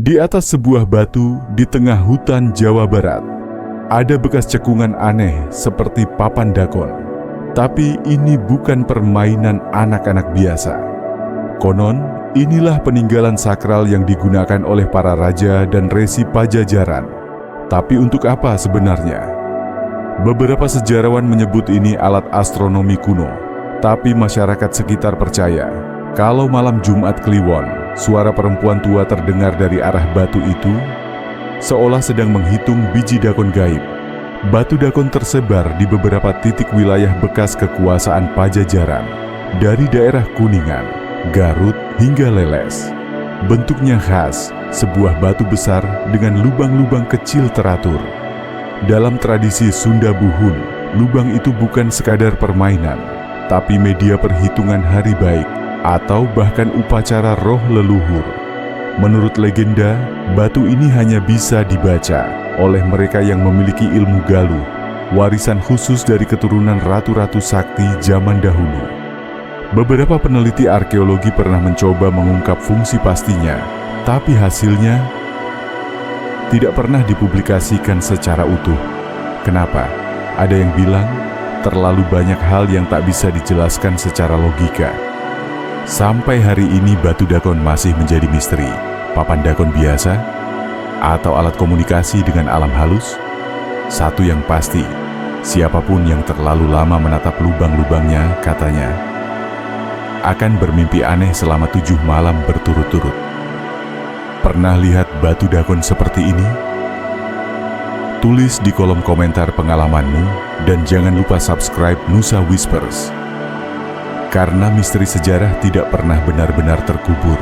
Di atas sebuah batu di tengah hutan Jawa Barat, ada bekas cekungan aneh seperti papan dakon. Tapi ini bukan permainan anak-anak biasa. Konon, inilah peninggalan sakral yang digunakan oleh para raja dan resi Pajajaran. Tapi untuk apa sebenarnya? Beberapa sejarawan menyebut ini alat astronomi kuno. Tapi masyarakat sekitar percaya, kalau malam Jumat Kliwon, suara perempuan tua terdengar dari arah batu itu, seolah sedang menghitung biji dakon gaib. Batu dakon tersebar di beberapa titik wilayah bekas kekuasaan Pajajaran, dari daerah Kuningan, Garut, hingga Leles. Bentuknya khas, sebuah batu besar dengan lubang-lubang kecil teratur. Dalam tradisi Sunda Buhun, lubang itu bukan sekadar permainan, tapi media perhitungan hari baik, atau bahkan upacara roh leluhur. Menurut legenda, batu ini hanya bisa dibaca oleh mereka yang memiliki ilmu galuh, warisan khusus dari keturunan ratu-ratu sakti zaman dahulu. Beberapa peneliti arkeologi pernah mencoba mengungkap fungsi pastinya, tapi hasilnya tidak pernah dipublikasikan secara utuh. Kenapa? Ada yang bilang, terlalu banyak hal yang tak bisa dijelaskan secara logika. Sampai hari ini batu dakon masih menjadi misteri. Papan dakon biasa? Atau alat komunikasi dengan alam halus? Satu yang pasti, siapapun yang terlalu lama menatap lubang-lubangnya, katanya, akan bermimpi aneh selama 7 malam berturut-turut. Pernah lihat batu dakon seperti ini? Tulis di kolom komentar pengalamanmu dan jangan lupa subscribe Nusa Whispers. Karena misteri sejarah tidak pernah benar-benar terkubur.